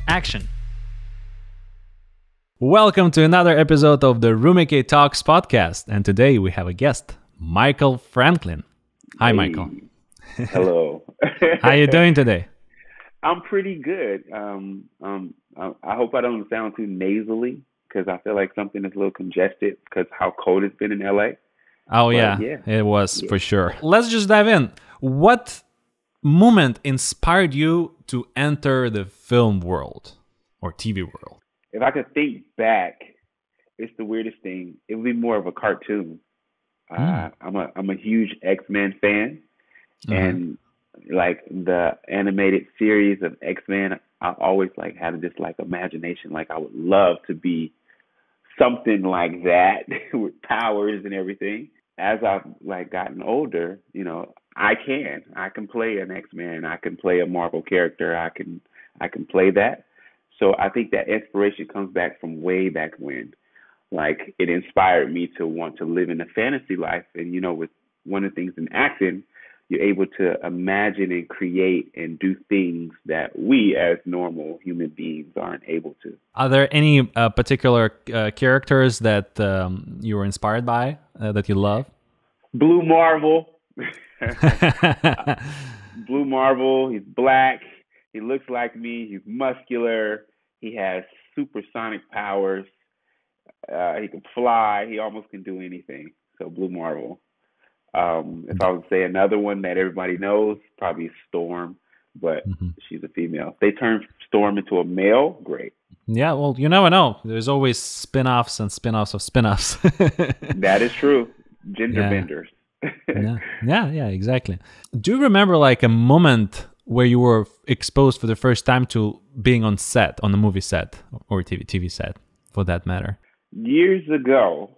action. Welcome to another episode of the Rumikay Talks podcast. And today we have a guest, Michael Franklin. Hi, Michael. Hello. How are you doing today? I'm pretty good. I hope I don't sound too nasally because I feel like something is a little congested because how cold it's been in LA. Oh, yeah, it was for sure. Let's just dive in. What moment inspired you to enter the film world or TV world? If I could think back, it's the weirdest thing. It would be more of a cartoon. I'm a huge X-Men fan, and like the animated series of X-Men, I always like had this like imagination, like I would love to be something like that with powers and everything. As I've like gotten older, you know, I can play an X-Men, I can play a Marvel character, I can play that. So I think that inspiration comes back from way back when. Like it inspired me to want to live in a fantasy life. And you know, with one of the things in acting, you're able to imagine and create and do things that we as normal human beings aren't able to. Are there any particular characters that you were inspired by that you love? Blue Marvel. Blue Marvel, he's black. He looks like me. He's muscular. He has supersonic powers. He can fly. He almost can do anything. So Blue Marvel. If I would say another one that everybody knows, probably Storm, but she's a female. If they turn Storm into a male, great. Yeah, well, you never know. There's always spin-offs and spin-offs of spin-offs. That is true. Gender benders. yeah, exactly. Do you remember like a moment where you were exposed for the first time to being on set, on a movie set or TV set, for that matter? Years ago,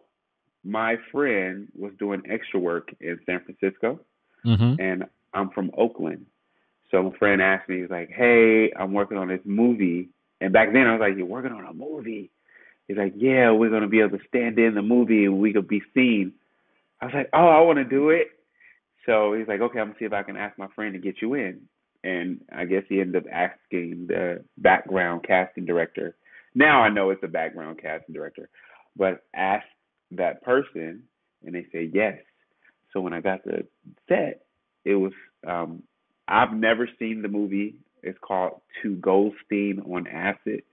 my friend was doing extra work in San Francisco, and I'm from Oakland. So my friend asked me, he's like, hey, I'm working on this movie. And back then I was like, you're working on a movie? He's like, yeah, we're going to be able to stand in the movie and we could be seen. I was like, oh, I want to do it. So he's like, okay, I'm going to see if I can ask my friend to get you in. And I guess he ended up asking the background casting director. Now I know it's a background casting director, but asked that person and they said yes. So when I got to set, it was, I've never seen the movie. It's called To Goldstein on Acid.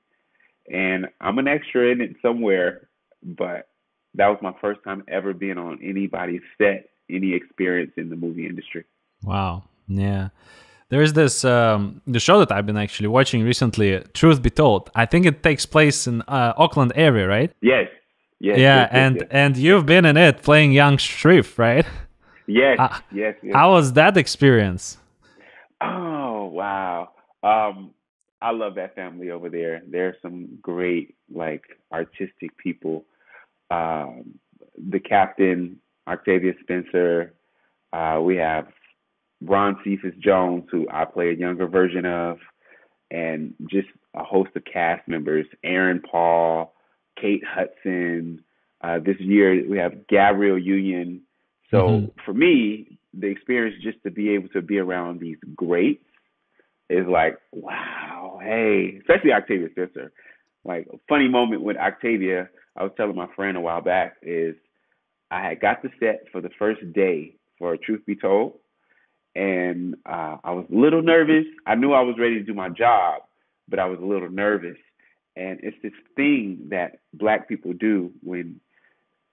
And I'm an extra in it somewhere, but that was my first time ever being on anybody's set, any experience in the movie industry. Wow. Yeah. There's this the show that I've been actually watching recently, Truth Be Told. I think it takes place in Auckland area, right? Yes. Yes. And you've been in it playing young Shreve, right? Yes. Yes. How was that experience? Oh, wow. I love that family over there. There's some great, like, artistic people. The captain, Octavia Spencer. We have Ron Cephas Jones, who I play a younger version of, and just a host of cast members, Aaron Paul, Kate Hudson. This year we have Gabrielle Union. So for me, the experience just to be able to be around these greats is like, wow, hey, especially Octavia Spencer. Like a funny moment with Octavia, I was telling my friend a while back, is I had got the set for the first day for Truth Be Told. And I was a little nervous. I knew I was ready to do my job, but I was a little nervous. And it's this thing that Black people do when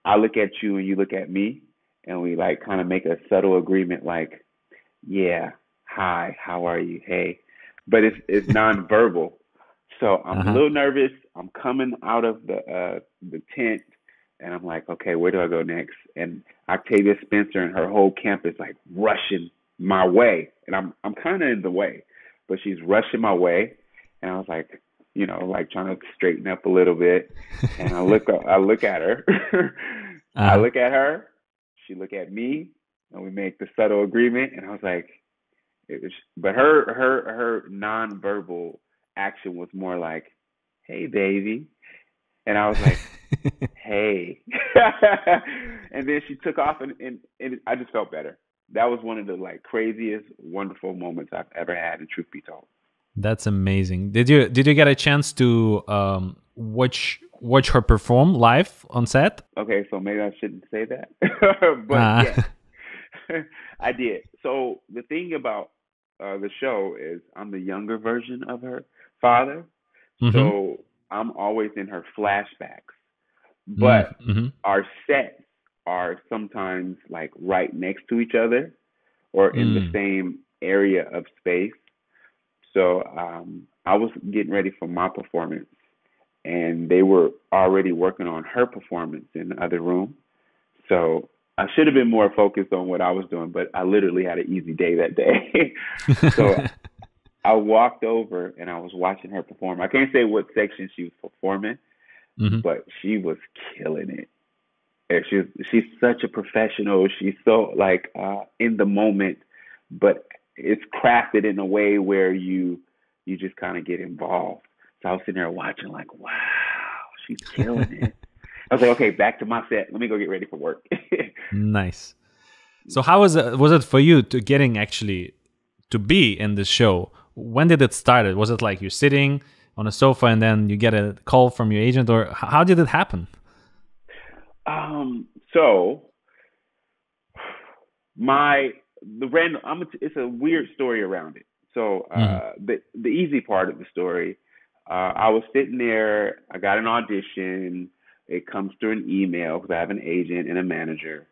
I look at you and you look at me, and we like kind of make a subtle agreement like, yeah, hi, how are you? Hey. But it's nonverbal. So I'm a little nervous. I'm coming out of the tent, and I'm like, okay, where do I go next? And Octavia Spencer and her whole camp is like rushing my way, and I'm kind of in the way, but she's rushing my way, and I was like, you know, like trying to straighten up a little bit, and I look at her, I look at her, she look at me, and we make the subtle agreement, and I was like, but her nonverbal action was more like, hey baby, and I was like, hey, and then she took off, and I just felt better. That was one of the like craziest, wonderful moments I've ever had in Truth Be Told. That's amazing. Did you get a chance to watch her perform live on set? Okay, so maybe I shouldn't say that, but yeah, I did. So the thing about the show is I'm the younger version of her father, Mm-hmm. so I'm always in her flashbacks. But Mm-hmm. our sets are sometimes like right next to each other or in the Mm. same area of space. So I was getting ready for my performance, and they were already working on her performance in the other room. So I should have been more focused on what I was doing, but I literally had an easy day that day. So I walked over and I was watching her perform. I can't say what section she was performing, Mm-hmm. but she was killing it. And she's such a professional. She's so like in the moment, but it's crafted in a way where you just kind of get involved. So I was sitting there watching, like, wow, she's killing it. I was like, okay, back to my set. Let me go get ready for work. Nice. So how was it for you to getting actually to be in the show? When did it start? Was it like you're sitting on a sofa and then you get a call from your agent, or how did it happen? So it's a weird story around it. So Mm-hmm. the easy part of the story, I was sitting there. I got an audition. It comes through an email because I have an agent and a manager.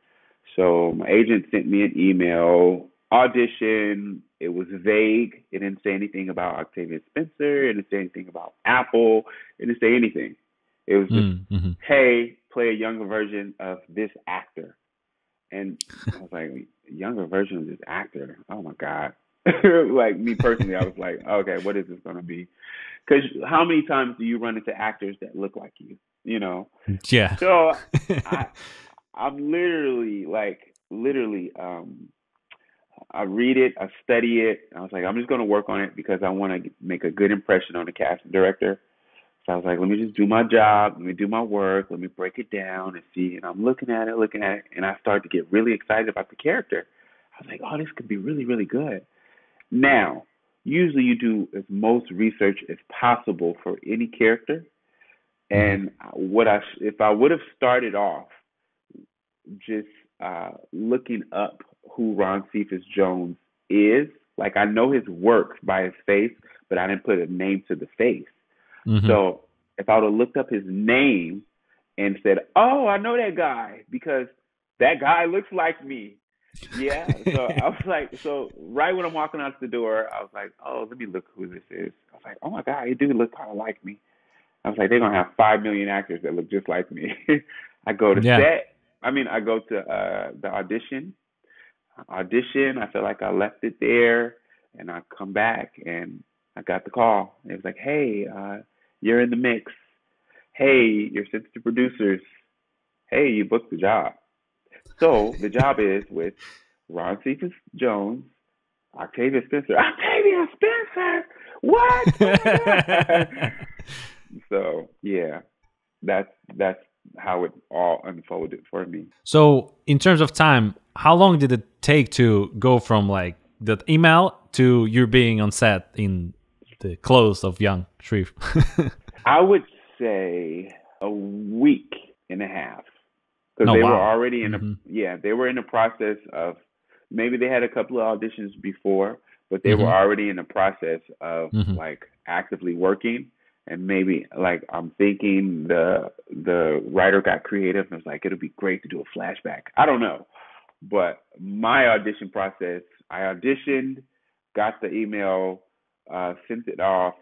So my agent sent me an email audition. It was vague. It didn't say anything about Octavia Spencer. It didn't say anything about Apple. It didn't say anything. It was just, Mm-hmm. hey, play a younger version of this actor. And I was like, younger version of this actor? Oh my God. Like me personally, I was like, okay, what is this going to be? Because how many times do you run into actors that look like you? You know? Yeah. So I'm literally, I read it, I study it. I was like, I'm just going to work on it because I want to make a good impression on the casting director. So I was like, let me just do my job. Let me do my work. Let me break it down and see. And I'm looking at it. And I started to get really excited about the character. I was like, oh, this could be really, really good. Now, usually you do as most research as possible for any character. Mm-hmm. And if I would have started off just looking up who Ron Cephas Jones is, like I know his work by his face, but I didn't put a name to the face. Mm-hmm. So if I would have looked up his name and said, "Oh, I know that guy because that guy looks like me," yeah. So I was like, so right when I'm walking out the door, I was like, "Oh, let me look who this is." I was like, "Oh my God, he do look kind of like me." I was like, "They're gonna have 5 million actors that look just like me." I go to Yeah. set. I go to the audition. I feel like I left it there, and I come back and I got the call. It was like, "Hey, you're in the mix. Hey, you're sent to producers. Hey, you booked the job." So the job is with Ron Cephas Jones, Octavia Spencer. Octavia Spencer! What? Oh my God! So yeah, that's how it all unfolded for me. So in terms of time, how long did it take to go from like that email to you being on set in the clothes of young Shreve? I would say a week and a half because No, they were wow. already Mm-hmm. they were in the process of maybe they had a couple of auditions before, but they were Mm-hmm. already in the process of Mm-hmm. like actively working. And maybe like I'm thinking the writer got creative and was like, it'll be great to do a flashback. I don't know, but my audition process, I auditioned, got the email, sent it off.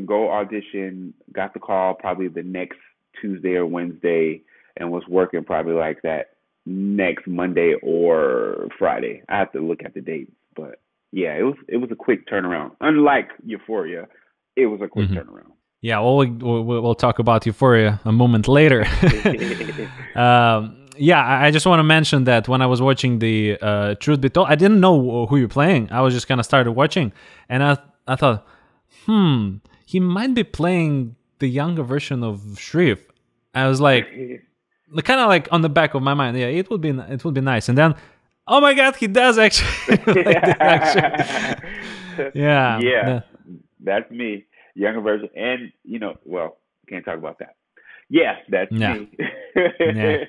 Go audition, got the call probably the next Tuesday or Wednesday, and was working probably like that next Monday or Friday. I have to look at the dates, but yeah, it was a quick turnaround. Unlike Euphoria, it was a quick Mm-hmm. turnaround. Yeah, well, we'll talk about Euphoria a moment later. Yeah, I just want to mention that when I was watching the Truth Be Told, I didn't know who you're playing. I was just kind of started watching, and I thought, he might be playing the younger version of Shreve. I was like, kind of like on the back of my mind, yeah, it would be nice. And then, oh my God, he does actually like the actor. Yeah. Yeah. That's me, younger version, and well, can't talk about that. Yeah, that's Yeah. me. Yeah.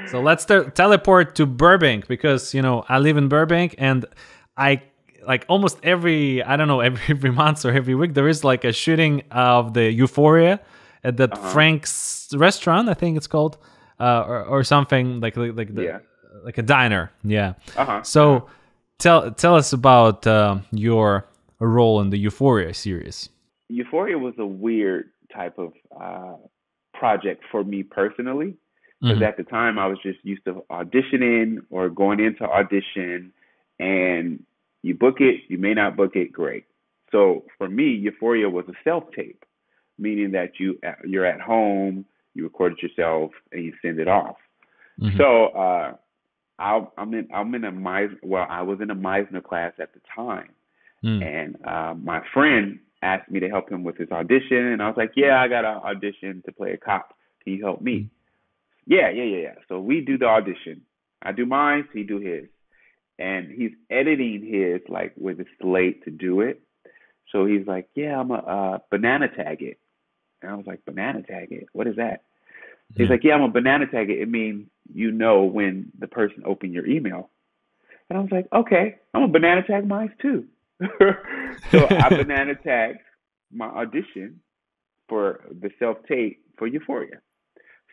So let's teleport to Burbank, because I live in Burbank, and I like almost every, I don't know, every month or every week there is like a shooting of the Euphoria at that Frank's restaurant, I think it's called, or something Yeah. like a diner. Yeah. Uh-huh. So tell us about your role in the Euphoria series. Euphoria was a weird type of project for me personally, because Hmm. at the time I was just used to auditioning or going into audition, and you book it, you may not book it, great. So for me, Euphoria was a self tape, meaning that you're at home, you record it yourself, and you send it off. Hmm. So I'm in a Meisner. Well, I was in a Meisner class at the time, Mm. and my friend asked me to help him with his audition, and I was like, "Yeah, I got an audition to play a cop. Can you help me?" Yeah. So we do the audition. I do mine, he do his, and he's editing his like with a slate to do it. So he's like, "Yeah, I'm a banana tag it," and I was like, "Banana tag it? What is that?" He's Yeah. like, "Yeah, I'm a banana tag it. It means you know when the person opened your email." And I was like, "Okay, I'm a banana tag mine too." So I banana tagged my audition for the self tape for Euphoria,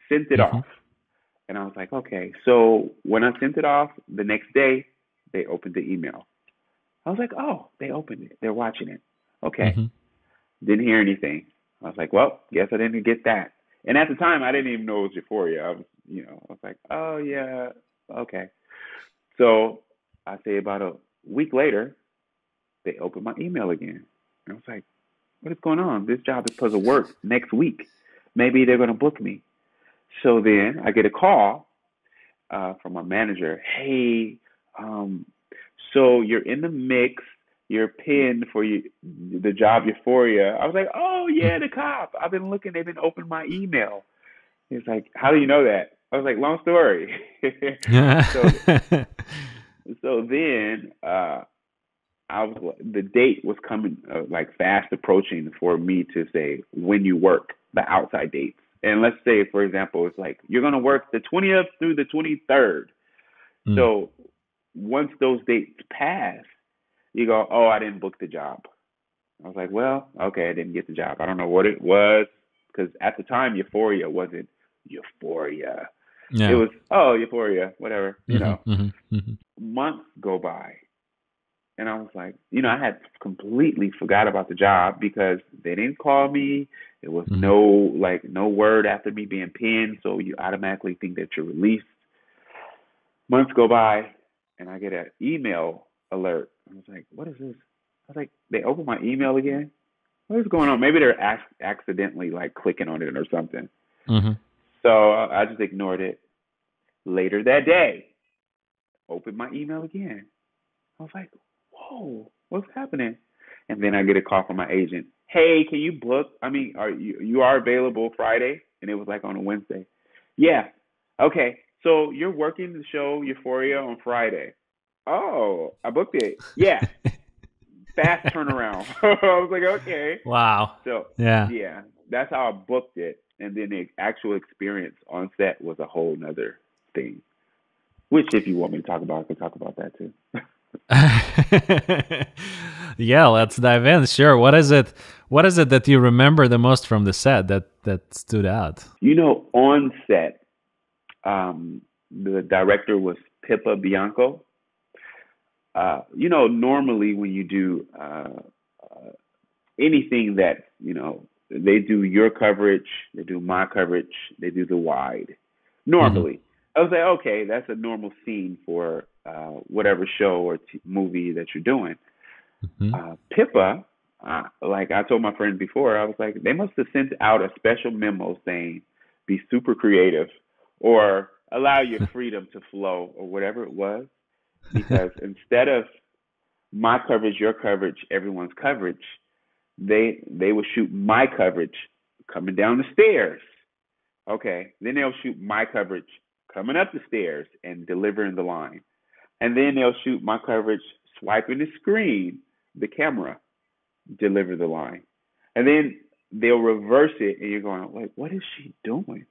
sent it Hmm. off, and I was like, "Okay." So when I sent it off, the next day they opened the email. I was like, "Oh, they opened it. They're watching it." Okay. Hmm. Didn't hear anything. I was like, "Well, guess I didn't get that." And at the time, I didn't even know it was Euphoria. I was like, "Oh yeah, okay." So I say about a week later, they opened my email again. And I was like, "What is going on? This job is supposed to work next week. Maybe they're going to book me." So then I get a call from my manager. "Hey, um, so you're in the mix. You're pinned for the job Euphoria." I was like, "Oh yeah, the cop. I've been looking. They've been opening my email." He's like, "How do you know that?" I was like, "Long story." so so then the date was coming like fast approaching for me to say when you work the outside dates. And let's say, for example, it's like you're gonna work the 20th through the 23rd. Mm. So once those dates pass, you go, "Oh, I didn't book the job." I was like, "Well, okay, I didn't get the job. I don't know what it was, because at the time, Euphoria wasn't Euphoria. It Yeah. was, oh, Euphoria, whatever, Hmm. Hmm. Hmm. Months go by, and I was like, I had completely forgot about the job because they didn't call me. There was Hmm. no word after me being pinned, so you automatically think that you're released. Months go by, and I get an email alert. I was like, "What is this?" I was like, "They opened my email again? What is going on?" Maybe they're accidentally like clicking on it or something. Hmm. So I just ignored it. Later that day, opened my email again. I was like, "Whoa, what's happening?" And then I get a call from my agent. "Hey, can you book? I mean, are you are available Friday?" And it was like on a Wednesday. "Yeah, okay. So you're working the show Euphoria on Friday." "Oh, I booked it." "Yeah, fast turnaround." I was like, "Okay." Wow. So Yeah. yeah, that's how I booked it. And then the actual experience on set was a whole nother thing. Which, if you want me to talk about, I can talk about that too. Yeah, let's dive in. Sure. What is it? What is it that you remember the most from the set that stood out? On set, the director was Pippa Bianco. Normally when you do anything that, they do your coverage, they do my coverage, they do the wide. Hmm. Normally, I was like, okay, that's a normal scene for whatever show or movie that you're doing. Hmm. Pippa, like I told my friend before, I was like, they must have sent out a special memo saying, "Be super creative," or "Allow your freedom to flow," or whatever it was, because instead of my coverage, your coverage, everyone's coverage, they will shoot my coverage coming down the stairs. Okay, then they'll shoot my coverage coming up the stairs and delivering the line, and then they'll shoot my coverage swiping the screen, the camera. deliver the line. And then they'll reverse it, and you're going like, what is she doing?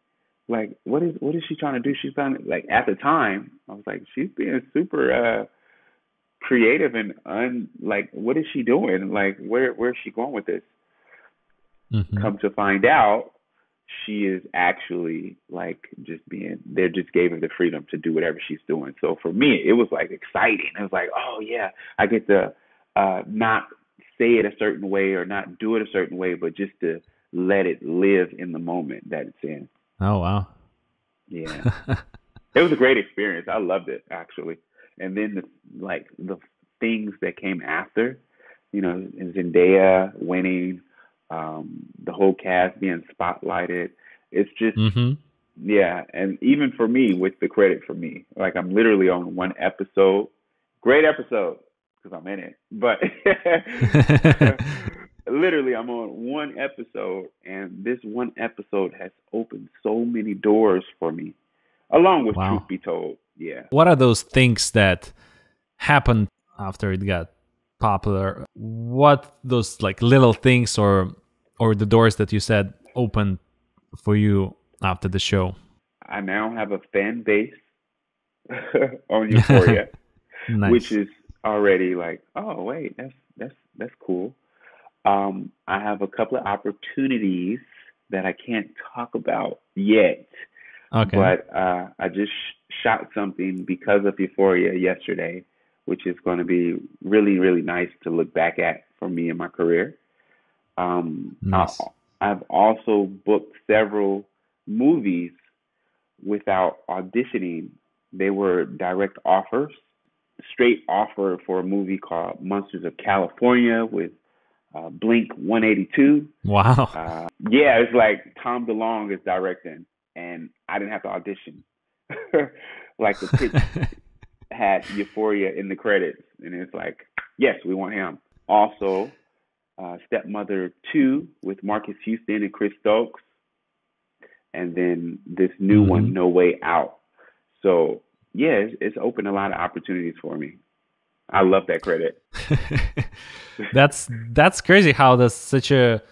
Like, what is she trying to do? She's trying to, like, at the time, I was like, she's being super creative and like, what is she doing? Like, where's she going with this? Mm-hmm. Come to find out, she is actually like just being. They just gave her the freedom to do whatever she's doing. So for me, it was like exciting. It was like, oh yeah, I get to not say it a certain way or not do it a certain way, but just to let it live in the moment that it's in. Oh wow. Yeah. It was a great experience. I loved it, actually. And then the things that came after, Zendaya winning, the whole cast being spotlighted. It's just, Mm-hmm. yeah. And even for me, with the credit for me, like, I'm literally on one episode. Great episode because I'm in it. But literally, I'm on one episode, and this one episode has opened so many doors for me, along with Wow. Truth Be Told. Yeah. What are those things that happened after it got popular? What those like little things or the doors that you said opened for you after the show? I now have a fan base on Euphoria, Nice. which is already like, oh wait, that's cool. I have a couple of opportunities that I can't talk about yet, Okay. but I just shot something because of Euphoria yesterday, which is going to be really, really nice to look back at for me in my career. Nice. I've also booked several movies without auditioning. They were direct offers, straight offer for a movie called Monsters of California with Blink 182. Wow. Yeah, it's like Tom DeLonge is directing, and I didn't have to audition. Like, the pitch had Euphoria in the credits, and it's like, yes, we want him. Also, Stepmother 2 with Marcus Houston and Chris Stokes, and then this new one, No Way Out. So yeah, it's opened a lot of opportunities for me. I love that credit. That's crazy how there's such a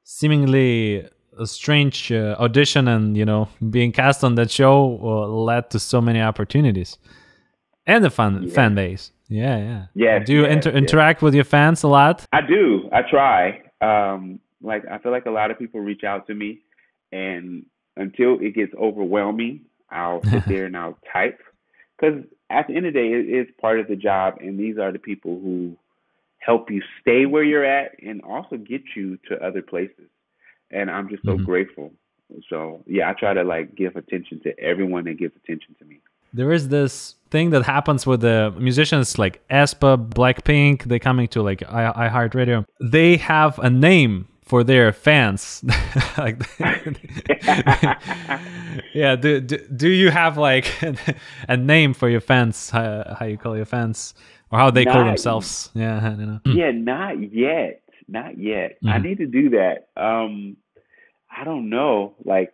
seemingly a strange audition and being cast on that show led to so many opportunities and the fan base. Yeah. Yes. Do you interact with your fans a lot? I do. I try. Like, I feel like a lot of people reach out to me, and until it gets overwhelming, I'll sit there and I'll type, because at the end of the day, it is part of the job, and these are the people who help you stay where you're at and also get you to other places. And I'm just so grateful. So yeah, I try to like give attention to everyone that gives attention to me. There is this thing that happens with the musicians like aespa, Blackpink. They coming to like iHeartRadio. They have a name for their fans. Like, yeah. Do you have like a name for your fans? How you call your fans, or how they call themselves? Yeah. Yeah, not yet. Not yet. I need to do that. I don't know. Like,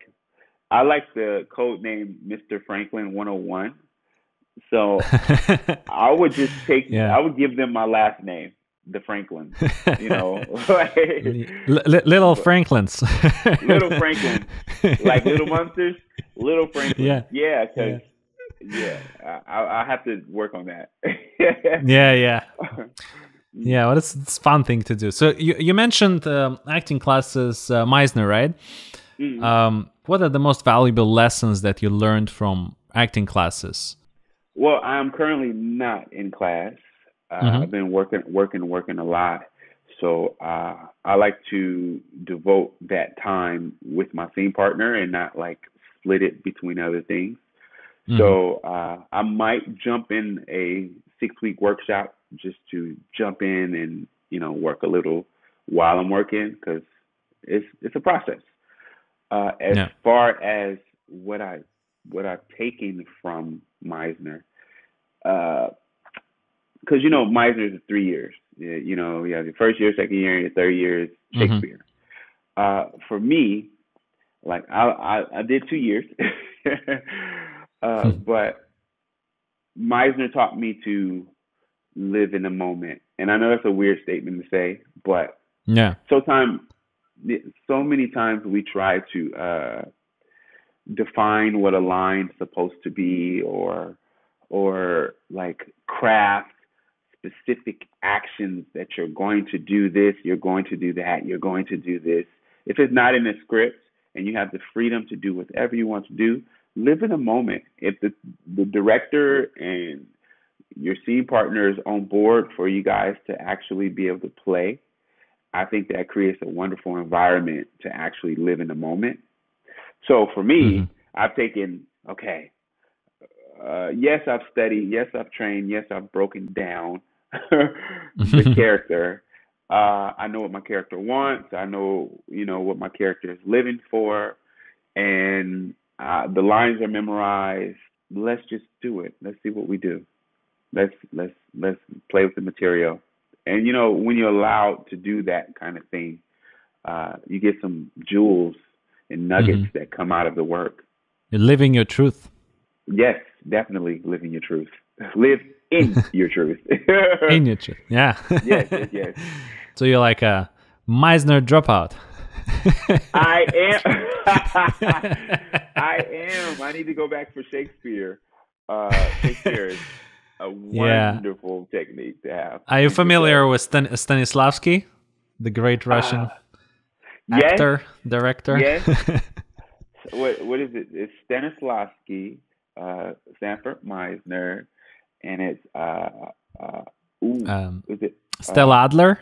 I like the code name Mr. Franklin 101. So I would just I would give them my last name, the Franklin. Little Franklins. Little Franklin. Like Little Monsters, Little Franklin. Yeah, because I have to work on that. Yeah. Yeah, well, it's a fun thing to do. So you mentioned acting classes, Meisner, right? What are the most valuable lessons that you learned from acting classes? Well, I'm currently not in class. I've been working a lot. So I like to devote that time with my scene partner and not like split it between other things. So I might jump in a 6-week workshop just to jump in and, work a little while I'm working, because it's a process. As far as what I've taken from Meisner, because Meisner is 3 years. You have your first year, second year, and your third year is Shakespeare. For me, like I did 2 years, but Meisner taught me to live in the moment. And I know that's a weird statement to say, but Yeah. So many times we try to define what a line's supposed to be, or like craft specific actions that you're going to do this, you're going to do that, you're going to do this. If it's not in the script and you have the freedom to do whatever you want to do, live in the moment. If the director and your scene partner is on board for you guys to actually be able to play, I think that creates a wonderful environment to actually live in the moment. So for me, I've taken, okay, yes, I've studied, yes, I've trained, yes, I've broken down the character. I know what my character wants. I know, what my character is living for, and the lines are memorized. Let's just do it. Let's see what we do. Let's play with the material. And when you're allowed to do that kind of thing, you get some jewels and nuggets that come out of the work. You're living your truth. Yes, definitely living your truth. Live in your truth. In your truth, yeah. Yes. So you're like a Meisner dropout. I am. I need to go back for Shakespeare. Shakespeare is a wonderful technique to have. Are you familiar with Stanislavski, the great Russian actor, director? Yes. What is it? It's Stanislavski, Sanford Meisner, and it's is it Stella Adler?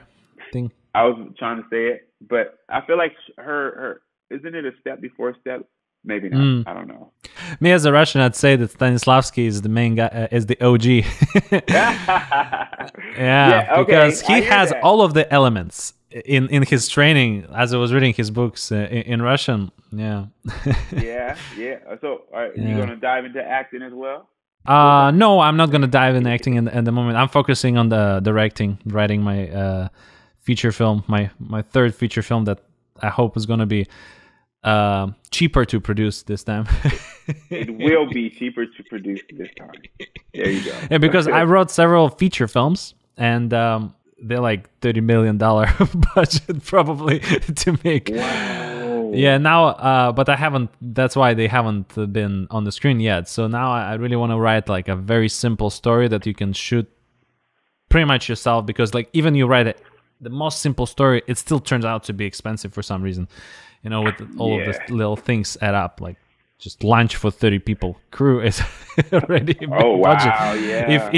I was trying to say it, but I feel like her isn't it a step before step? Maybe not. I don't know. Me as a Russian, I'd say that Stanislavski is the main guy, is the OG. Because he has all of the elements in his training. As I was reading his books in Russian, yeah. So, are you going to dive into acting as well? No, I'm not going to dive into acting at the moment. I'm focusing on the directing, writing my feature film, my third feature film that I hope is going to be cheaper to produce this time. It will be cheaper to produce this time. There you go. Yeah, because I wrote several feature films, and they're like $30 million budget probably to make. Wow. Yeah, now, but I haven't. That's why they haven't been on the screen yet. So now I really want to write like a very simple story that you can shoot pretty much yourself. Because like even you write the most simple story, it still turns out to be expensive for some reason. With all of the little things add up, like just lunch for 30 people crew is already a big budget. Yeah.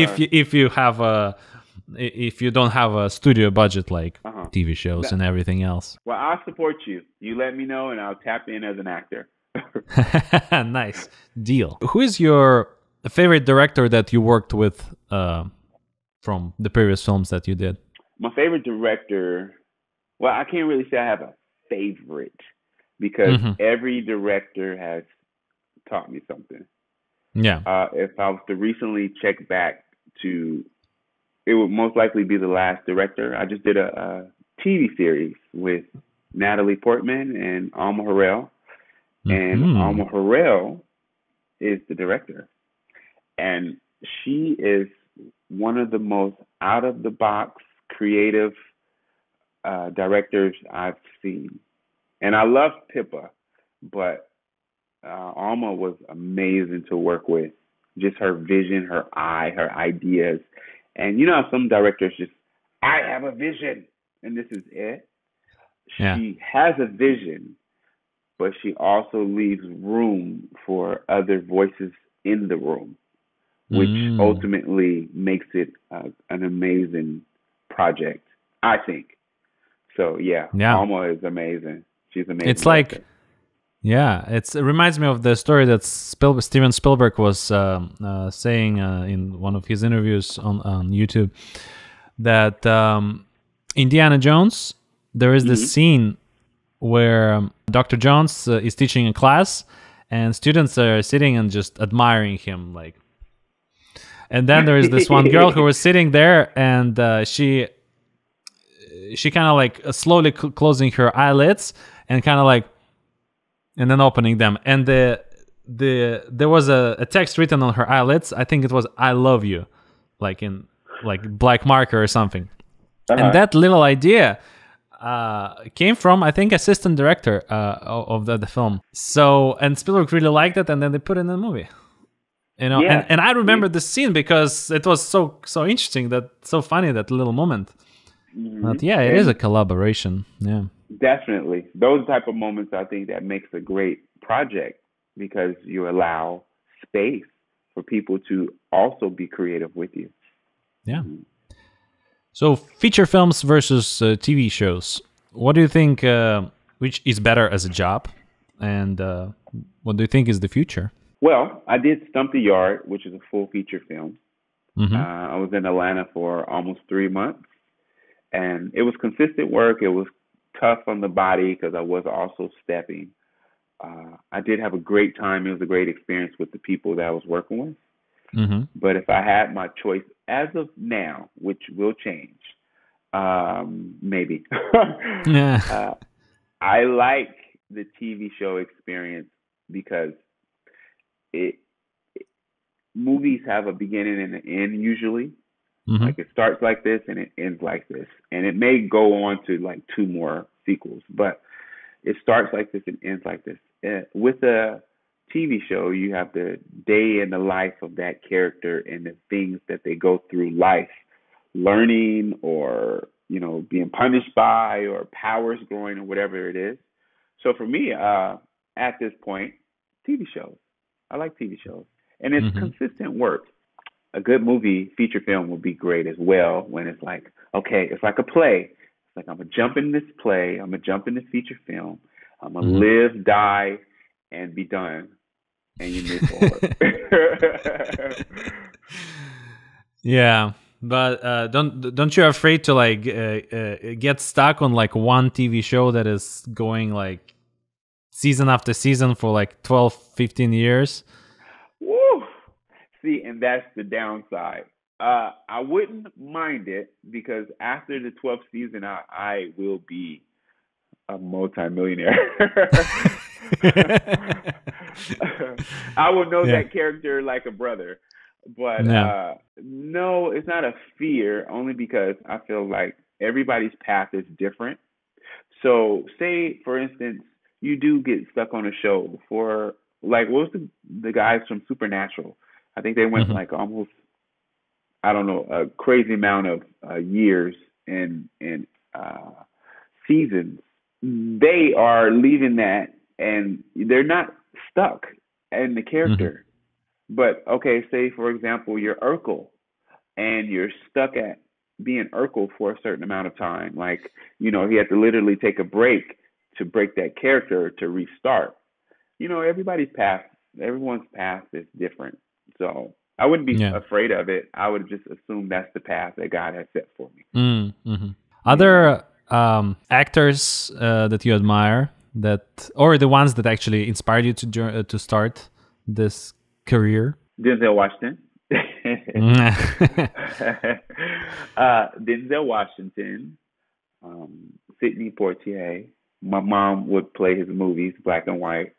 If you don't have a studio budget like TV shows and everything else. Well, I'll support you. You let me know and I'll tap in as an actor. Nice deal. Who is your favorite director that you worked with from the previous films that you did? My favorite director, well, I can't really say I have a favorite because every director has taught me something. Yeah. If I was to recently check back to, it would most likely be the last director. I just did a TV series with Natalie Portman and Alma Har'el. And Alma Har'el is the director. And she is one of the most out-of-the-box creative directors I've seen. And I love Pippa, but Alma was amazing to work with. Just her vision, her eye, her ideas. And some directors just, I have a vision, and this is it. Yeah. She has a vision, but she also leaves room for other voices in the room, which ultimately makes it an amazing project, I think. So, yeah. Alma is amazing. She's amazing. It's like, it reminds me of the story that Steven Spielberg was saying in one of his interviews on YouTube, that Indiana Jones, there is this scene where Dr. Jones is teaching a class and students are sitting and just admiring him, like. And then there is this one girl who was sitting there, and she kind of like slowly closing her eyelids and kind of like, and then opening them. And there was a text written on her eyelids. I think it was "I love you," like in like black marker or something. And that little idea, came from, I think, assistant director of the film. So, and Spielberg really liked it, and then they put it in the movie. Yeah. And I remember this scene because it was so interesting, so funny, that little moment. But yeah, it is a collaboration. Yeah, definitely. Those type of moments, I think, that makes a great project, because you allow space for people to also be creative with you. Yeah. So feature films versus TV shows. What do you think? Which is better as a job, and what do you think is the future? Well, I did Stump the Yard, which is a full feature film. Mm-hmm. I was in Atlanta for almost 3 months, and it was consistent work. It was tough on the body because I was also stepping. I did have a great time. It was a great experience with the people that I was working with. Mm-hmm. But if I had my choice as of now, which will change, maybe, Yeah. I like the TV show experience because movies have a beginning and an end usually. Mm-hmm. Like, it starts like this and it ends like this, and it may go on to like 2 more sequels, but it starts like this and ends like this. With a TV show, you have the day in the life of that character and the things that they go through life, learning, or being punished by, or powers growing, or whatever it is. So for me, at this point, TV shows. I like TV shows, and it's consistent work. A good movie, feature film, would be great as well, when it's like, okay, it's like a play. It's like, I'm going to jump in this play, I'm going to jump in this feature film, I'm going to live, die, and be done, and you move forward. Yeah, but don't you afraid to like get stuck on like one TV show that is going like season after season for like 12, 15 years? Woo! See, and that's the downside. I wouldn't mind it, because after the 12th season, I will be a multimillionaire. I will know that character like a brother. But no, it's not a fear, only because I feel like everybody's path is different. So say, for instance, you do get stuck on a show for, like, what was the guys from Supernatural? I think they went like almost, I don't know, a crazy amount of years and seasons. They are leaving that, and they're not stuck in the character. But okay, say for example, you're Urkel, and you're stuck at being Urkel for a certain amount of time. Like, he had to literally take a break to break that character to restart. Everyone's path is different. So I wouldn't be afraid of it. I would just assume that's the path that God has set for me. Other actors that you admire, or the ones that actually inspired you to start this career? Denzel Washington. Denzel Washington, Sidney Poitier. My mom would play his movies, black and white.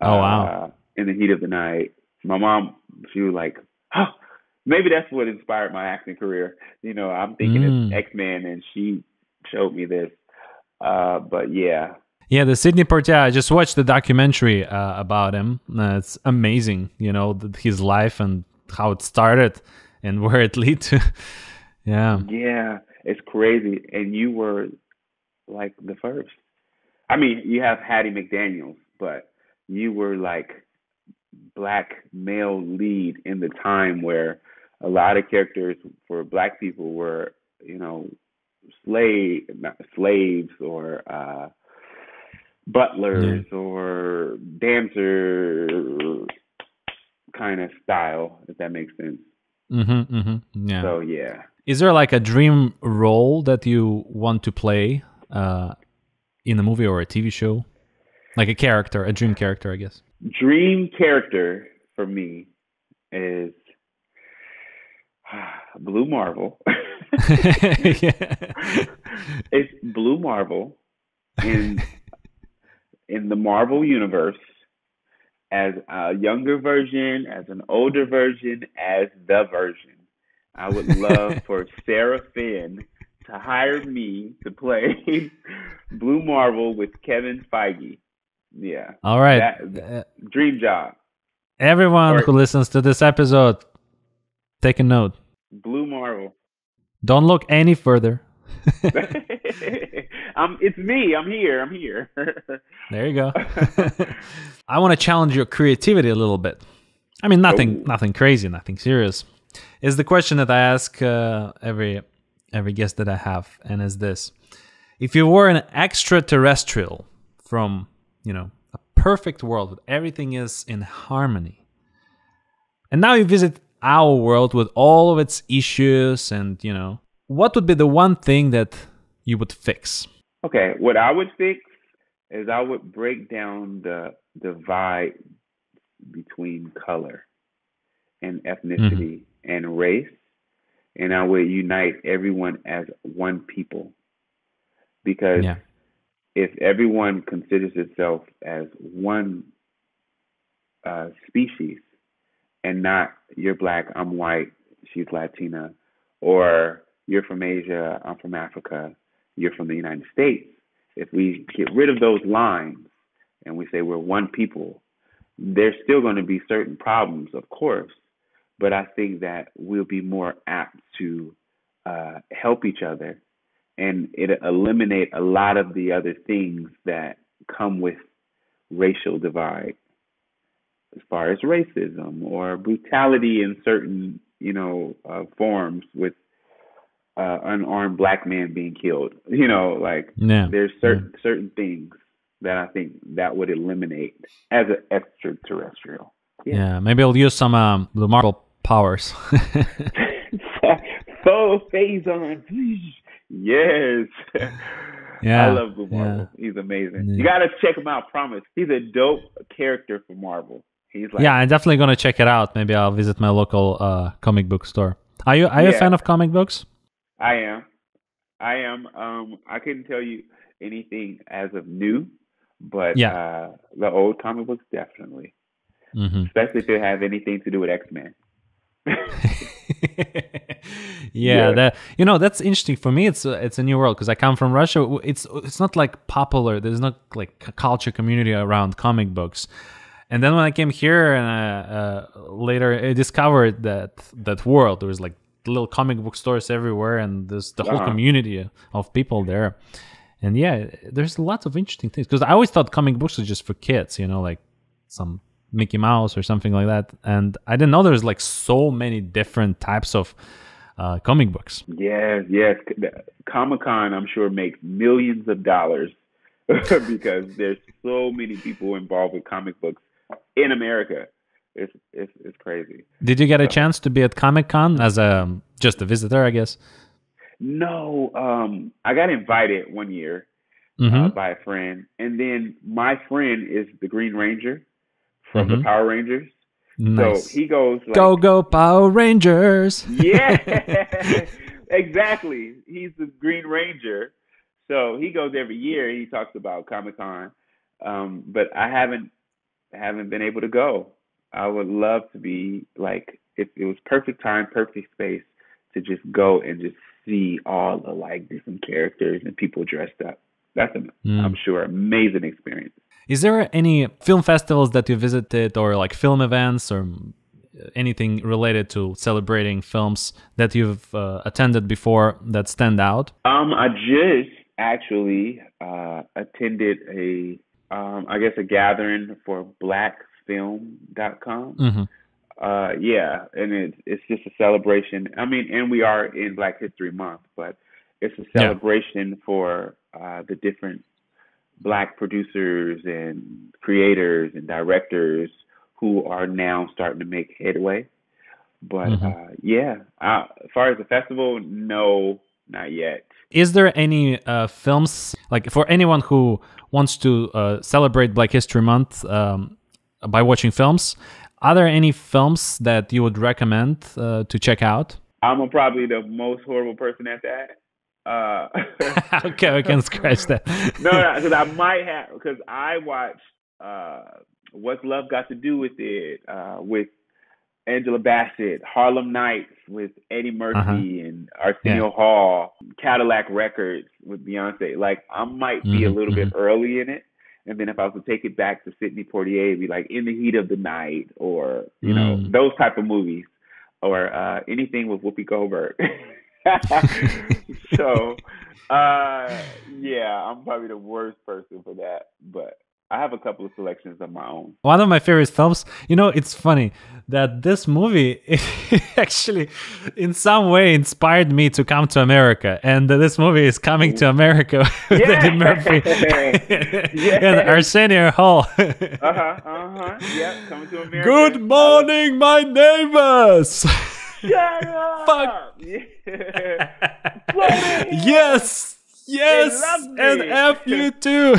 Oh, wow. In the heat of the night. My mom, she was like, oh, maybe that's what inspired my acting career. I'm thinking of X-Men, and she showed me this. But yeah. Yeah, the Sidney Poitier, I just watched the documentary about him. It's amazing, his life and how it started and where it led to. Yeah. Yeah, it's crazy. And you were like the first. I mean, you have Hattie McDaniels, but you were like black male lead in the time where a lot of characters for black people were, slaves or butlers or dancer kind of style, if that makes sense. Yeah. So yeah. Is there like a dream role that you want to play in a movie or a TV show? Like a dream character, I guess. Dream character for me is Blue Marvel. It's Blue Marvel in the Marvel universe, as a younger version, as an older version, as the version. I would love for Sarah Finn to hire me to play Blue Marvel with Kevin Feige. Yeah. All right. Dream job. Everyone who listens to this episode, take a note. Blue Marvel. Don't look any further. It's me. I'm here. There you go. I want to challenge your creativity a little bit. I mean, nothing crazy, nothing serious. Is the question that I ask every guest that I have, and is this: if you were an extraterrestrial from, a perfect world where everything is in harmony, and now you visit our world with all of its issues, and what would be the one thing that you would fix? Okay, what I would fix is I would break down the divide between color and ethnicity and race, and I would unite everyone as one people. Because if everyone considers itself as one species, and not you're black, I'm white, she's Latina, or you're from Asia, I'm from Africa, you're from the United States. If we get rid of those lines and we say we're one people, there's still going to be certain problems, of course, but I think that we'll be more apt to help each other, and it eliminate a lot of the other things that come with racial divide, as far as racism or brutality in certain, forms, with unarmed black men being killed. There's certain things that I think that would eliminate as an extraterrestrial. Yeah, maybe I'll use some Blue Marvel powers. Full phase on. Yes. Yeah, I love Blue Marvel. Yeah. He's amazing. Yeah. You got to check him out, promise. He's a dope character for Marvel. He's like, I'm definitely going to check it out. Maybe I'll visit my local comic book store. Are you a fan of comic books? I am. I couldn't tell you anything as of new, but the old comic books, definitely. Especially if they have anything to do with X-Men. That's interesting for me. It's a new world because I come from Russia. It's not like popular. There's not like a culture community around comic books. And then when I came here and later I discovered that world, there was like little comic book stores everywhere, and there's the whole community of people there. And there's lots of interesting things, because I always thought comic books were just for kids, like some Mickey Mouse or something like that. And I didn't know there was like so many different types of comic books. Yes. Comic-Con, I'm sure, makes millions of dollars because there's so many people involved with comic books in America. It's crazy. Did you get a chance to be at Comic-Con as just a visitor, I guess? No, I got invited one year by a friend, and then my friend is the Green Ranger from the Power Rangers. Nice. So he goes like, Go Power Rangers! Yeah, exactly. He's the Green Ranger, so he goes every year and he talks about Comic-Con. But I haven't been able to go. I would love to be, like, if it was perfect time, perfect space to just go and just see all the like different characters and people dressed up. That's I'm sure, amazing experience. Is there any film festivals that you visited, or like film events, or anything related to celebrating films that you've attended before that stand out? I just actually attended a gathering for blackfilm.com. And it's just a celebration. I mean, and we are in Black History Month, but it's a celebration for the different Black producers and creators and directors who are now starting to make headway. But as far as the festival, no, not yet. Is there any films, like for anyone who wants to celebrate Black History Month by watching films, are there any films that you would recommend to check out? I'm probably the most horrible person at that. Okay, we can scratch that. No, because I might have, because I watched What's Love Got to Do with It with Angela Bassett, Harlem Nights with Eddie Uh-huh. Murphy and Yeah. Arsenio Hall, Cadillac Records with Beyonce. Like I might be a Hmm. little bit Hmm. early in it, and then if I was to take it back to Sidney Poitier, it'd be like In the Heat of the Night, or Mm. those type of movies, or anything with Whoopi Goldberg. So, yeah, I'm probably the worst person for that, but I have a couple of selections of my own. One of my favorite films. It's funny that this movie actually, in some way, inspired me to come to America, and this movie is Coming to America with Yeah, Eddie Murphy and yes, Arsenio Hall. yeah, Coming to Good America. morning, my neighbors. Shut Fuck. up! Yeah. Floating. Yes, They yes, love and me. F you too.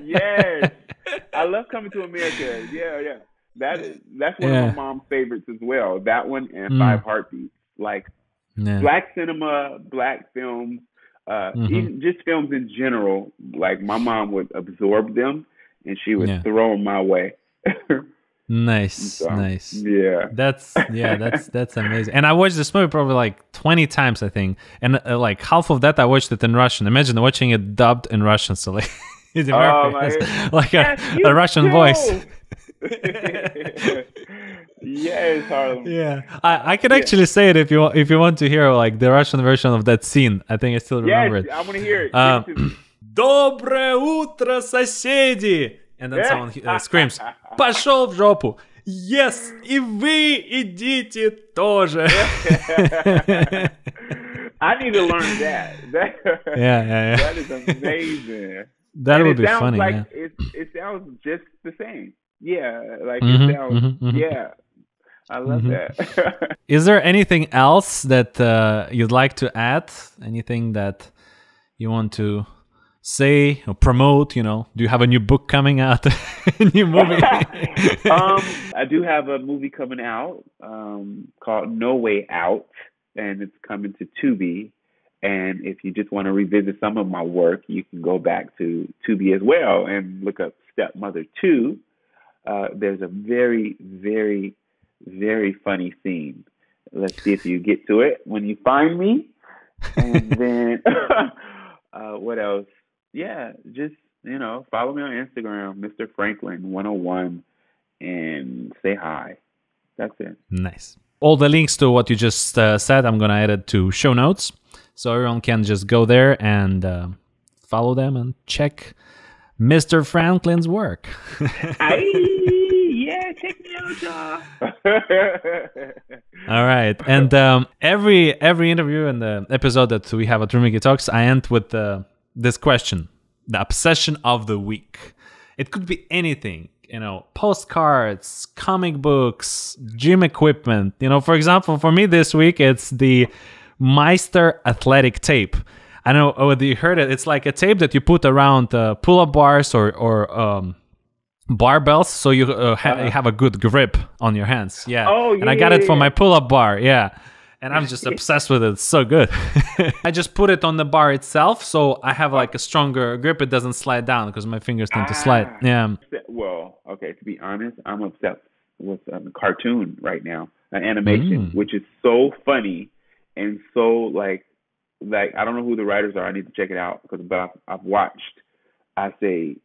Yes, I love Coming to America. Yeah. That's one of my Yeah. mom's favorites as well. That one and Five Mm. Heartbeats. Like Yeah. black cinema, black films, Hmm. even just films in general. Like my mom would absorb them, and she would Yeah. throw them my way. Nice, So nice. yeah. That's amazing. And I watched this movie probably like 20 times, I think. And like half of that I watched it in Russian. Imagine watching it dubbed in Russian. So like Eddie Oh Murphy my has like yes, a you Russian voice. do. Yes, Harlem. Yeah. I can Yeah. actually say it if you want to hear like the Russian version of that scene. I think I still Yes, remember it. I want to hear it. Um, Give it to me. Доброе утро, соседи! And then someone screams, пошел в жопу. Yes, и вы идите тоже. I need to learn that. Yeah. That is amazing. That And would it be sounds funny, like yeah. it sounds just the same. Yeah, like it Mhm, sounds. mhm, mhm. Yeah, I love that. Is there anything else that you'd like to add? Anything that you want to say or promote? Do you have a new book coming out? A new movie? I do have a movie coming out called No Way Out, and it's coming to Tubi. And if you just want to revisit some of my work, you can go back to Tubi as well and look up Stepmother 2. There's a very, very, very funny scene. Let's see if you get to it when you find me. And then, what else? Yeah, just, follow me on Instagram, Mr. Franklin 101, and say hi. That's it. Nice. All the links to what you just said, I'm going to add it to show notes. So everyone can just go there and follow them and check Mr. Franklin's work. Yeah, check me out, y'all. All right. And every interview and the episode that we have at Rumikay Talks, I end with this question, the obsession of the week. It could be anything, postcards, comic books, gym equipment. For example, for me this week, it's the Meister athletic tape. I don't know whether you heard it. It's like a tape that you put around pull-up bars or barbells, so you have a good grip on your hands. Yeah. Oh, yeah. And I got it for my pull-up bar. Yeah. And I'm just obsessed with it. It's so good. I just put it on the bar itself, so I have like a stronger grip. It doesn't slide down because my fingers tend to slide. Yeah. Well, okay, to be honest, I'm obsessed with a cartoon right now, an animation, which is so funny and so like I don't know who the writers are. I need to check it out but I've watched, I say,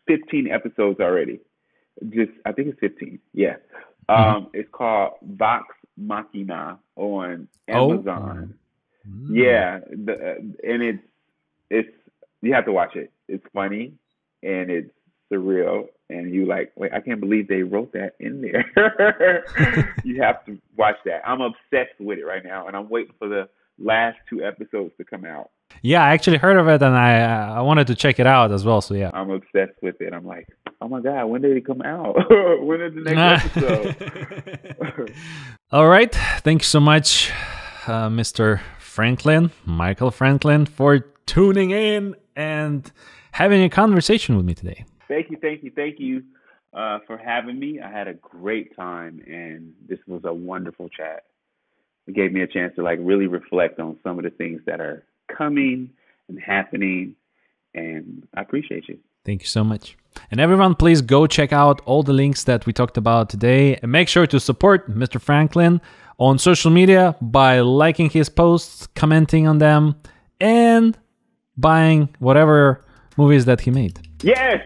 15 episodes already. I think it's 15. Yeah. It's called Vox Machina on Amazon. Yeah, and it's you have to watch it. It's funny and it's surreal, and you like, wait, I can't believe they wrote that in there. You have to watch that. I'm obsessed with it right now, and I'm waiting for the last 2 episodes to come out. Yeah, I actually heard of it, and I wanted to check it out as well. So yeah, I'm obsessed with it. I'm like, oh my god, when did it come out? When is the next episode? All right, thank you so much, Mr. Franklin, Michael Franklin, for tuning in and having a conversation with me today. Thank you for having me. I had a great time, and this was a wonderful chat. It gave me a chance to really reflect on some of the things that are coming and happening, and I appreciate you. Thank you so much. And everyone, please go check out all the links that we talked about today. And make sure to support Mr. Franklin on social media by liking his posts, commenting on them, and buying whatever movies that he made. Yes,